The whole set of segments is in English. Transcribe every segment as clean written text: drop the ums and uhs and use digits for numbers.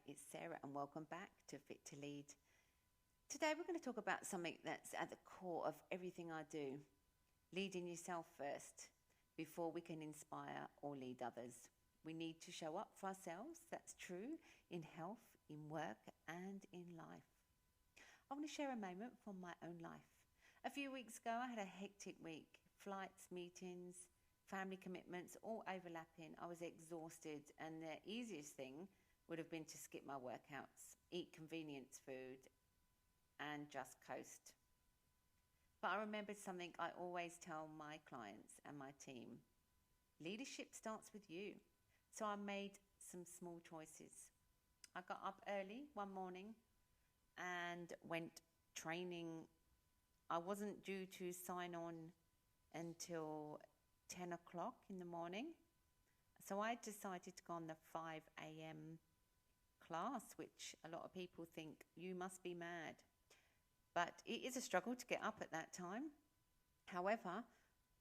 it's Sarah and welcome back to Fit to Lead. Today we're going to talk about something that's at the core of everything I do, leading yourself first before we can inspire or lead others. We need to show up for ourselves, that's true, in health, in work and in life. I want to share a moment from my own life. A few weeks ago I had a hectic week, flights, meetings, family commitments, all overlapping. I was exhausted and the easiest thing would have been to skip my workouts, eat convenience food and just coast. But I remembered something I always tell my clients and my team. Leadership starts with you. So I made some small choices. I got up early one morning and went training. I wasn't due to sign on until 10 o'clock in the morning. So I decided to go on the 5 a.m. class, which a lot of people think you must be mad. But it is a struggle to get up at that time. However,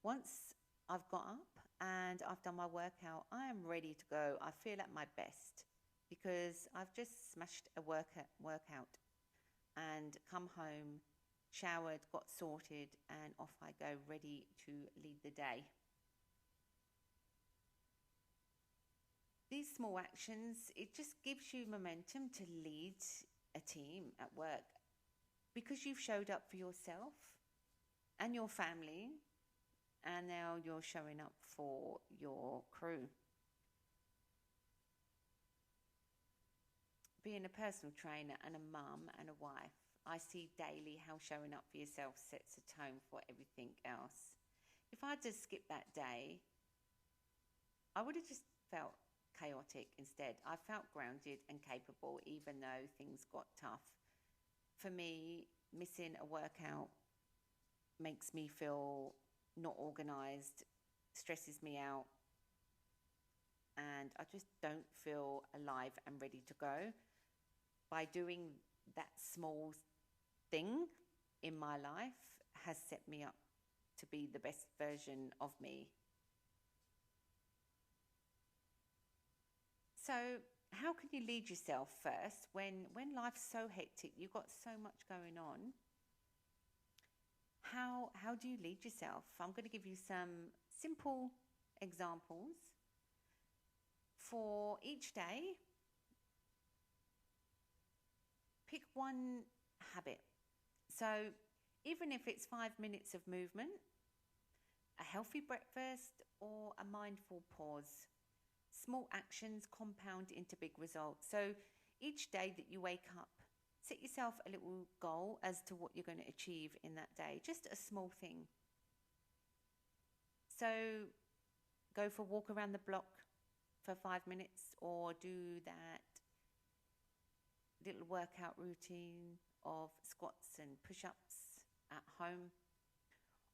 once I've got up and I've done my workout, I am ready to go. I feel at my best because I've just smashed a workout and come home, showered, got sorted, and off I go, ready to lead the day. These small actions, it just gives you momentum to lead a team at work because you've showed up for yourself and your family, and now you're showing up for your crew. Being a personal trainer and a mum and a wife, I see daily how showing up for yourself sets a tone for everything else. If I just skipped that day, I would have just felt chaotic instead. I felt grounded and capable even though things got tough. For me, missing a workout makes me feel not organised, stresses me out, and I just don't feel alive and ready to go. By doing that small thing in my life has set me up to be the best version of me. So how can you lead yourself first when life's so hectic, you've got so much going on? How do you lead yourself? I'm going to give you some simple examples for each day. Pick one habit. So even if it's 5 minutes of movement, a healthy breakfast or a mindful pause. Small actions compound into big results. So each day that you wake up, set yourself a little goal as to what you're going to achieve in that day. Just a small thing. So go for a walk around the block for 5 minutes, or do that little workout routine of squats and push-ups at home.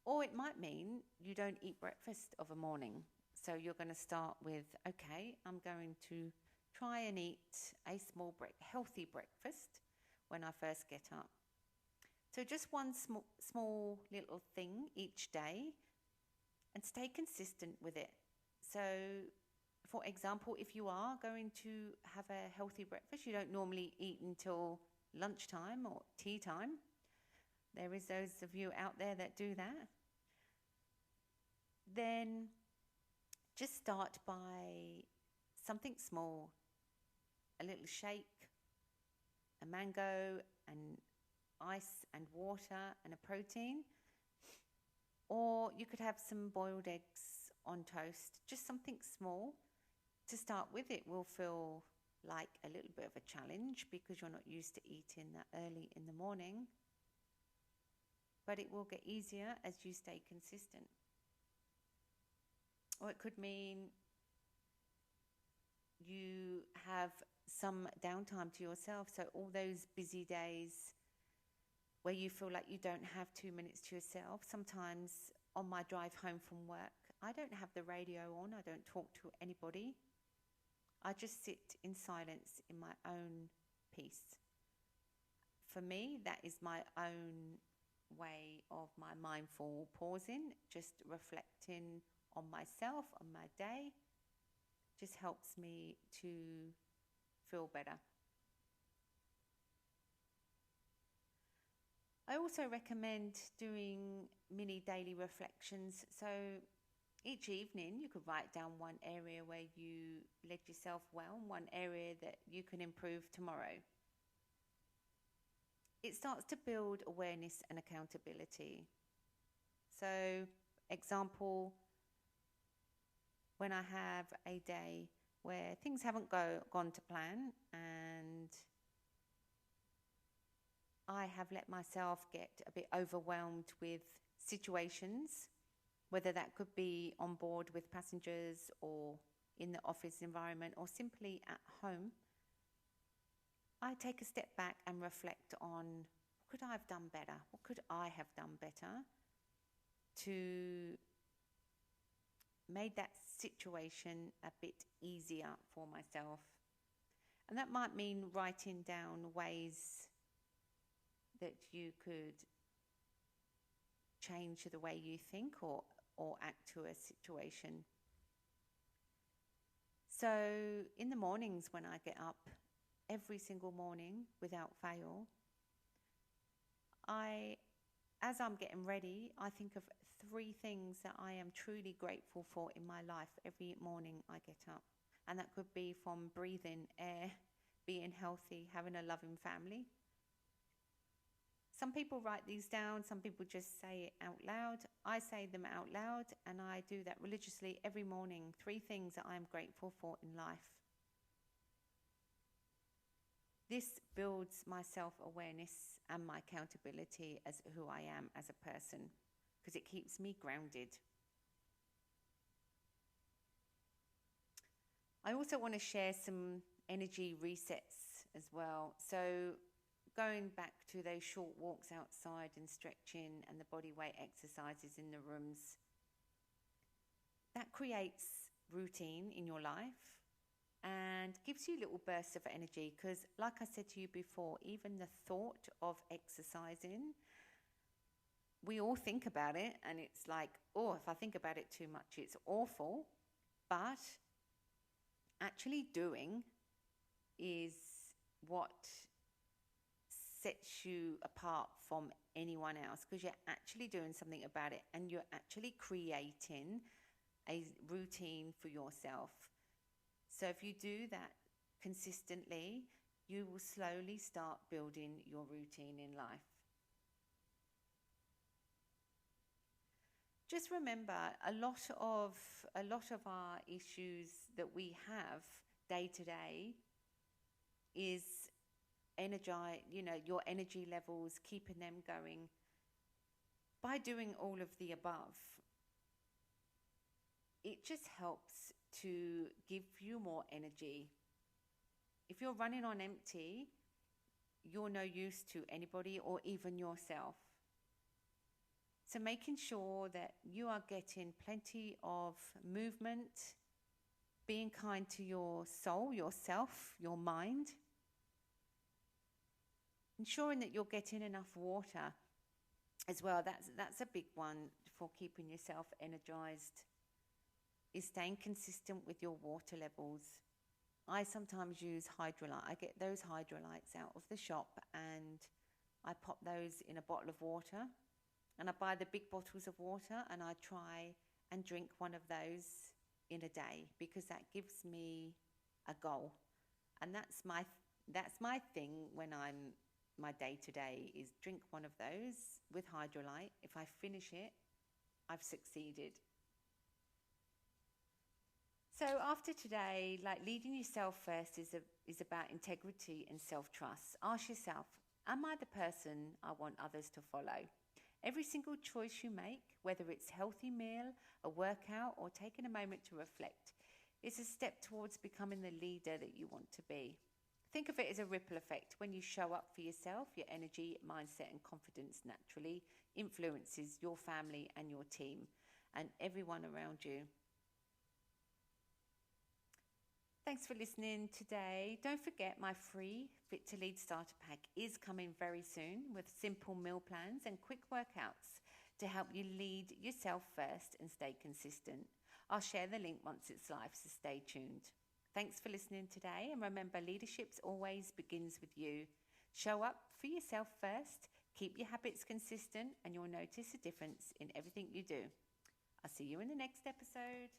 Or it might mean you don't eat breakfast of a morning. So you're going to start with, okay, I'm going to try and eat a small healthy breakfast when I first get up. So just one small little thing each day and stay consistent with it. So for example, if you are going to have a healthy breakfast, you don't normally eat until lunchtime or tea time. There is those of you out there that do that. Then just start by something small, a little shake, a mango and ice and water and a protein. Or you could have some boiled eggs on toast, just something small. To start with, it will feel like a little bit of a challenge because you're not used to eating that early in the morning. But it will get easier as you stay consistent. Or it could mean you have some downtime to yourself. So all those busy days where you feel like you don't have 2 minutes to yourself. Sometimes on my drive home from work, I don't have the radio on. I don't talk to anybody. I just sit in silence in my own peace. For me, that is my own way of my mindful pausing, just reflecting on myself, on my day, just helps me to feel better. I also recommend doing mini daily reflections. So each evening you could write down one area where you led yourself well, one area that you can improve tomorrow. It starts to build awareness and accountability. So, example, when I have a day where things haven't gone to plan and I have let myself get a bit overwhelmed with situations, whether that could be on board with passengers or in the office environment or simply at home, I take a step back and reflect on what could I have done better? What could I have done better to make that situation a bit easier for myself? And that might mean writing down ways that you could change the way you think or act to a situation. So in the mornings when I get up, every single morning without fail, as I'm getting ready, I think of 3 things that I am truly grateful for in my life every morning I get up. And that could be from breathing air, being healthy, having a loving family. Some people write these down, some people just say it out loud. I say them out loud, and I do that religiously every morning. 3 things that I am grateful for in life. This builds my self-awareness and my accountability as who I am as a person, because it keeps me grounded. I also want to share some energy resets as well. So going back to those short walks outside and stretching and the body weight exercises in the rooms, that creates routine in your life and gives you little bursts of energy, because like I said to you before, even the thought of exercising, we all think about it and it's like, oh, if I think about it too much, it's awful. But actually doing is what sets you apart from anyone else, because you're actually doing something about it and you're actually creating a routine for yourself. So if you do that consistently, you will slowly start building your routine in life. Just remember, a lot of our issues that we have day to day is your energy levels, keeping them going. By doing all of the above, it just helps to give you more energy. If you're running on empty, you're no use to anybody or even yourself. So making sure that you are getting plenty of movement, being kind to your soul, yourself, your mind, ensuring that you're getting enough water as well. That's a big one for keeping yourself energized, is staying consistent with your water levels. I sometimes use hydrolyte. I get those hydrolytes out of the shop and I pop those in a bottle of water, and I buy the big bottles of water and I try and drink one of those in a day, because that gives me a goal. And that's my thing when my day-to-day is drink one of those with hydrolyte. If I finish it, I've succeeded. So after today, leading yourself first is about integrity and self-trust. Ask yourself, am I the person I want others to follow? Every single choice you make, whether it's healthy meal, a workout, or taking a moment to reflect, is a step towards becoming the leader that you want to be. Think of it as a ripple effect. When you show up for yourself, your energy, mindset, and confidence naturally influences your family and your team and everyone around you. Thanks for listening today. Don't forget, my free Fit to Lead starter pack is coming very soon with simple meal plans and quick workouts to help you lead yourself first and stay consistent. I'll share the link once it's live, so stay tuned. Thanks for listening today, and remember, leadership always begins with you. Show up for yourself first, Keep your habits consistent and you'll notice a difference in everything you do. I'll see you in the next episode.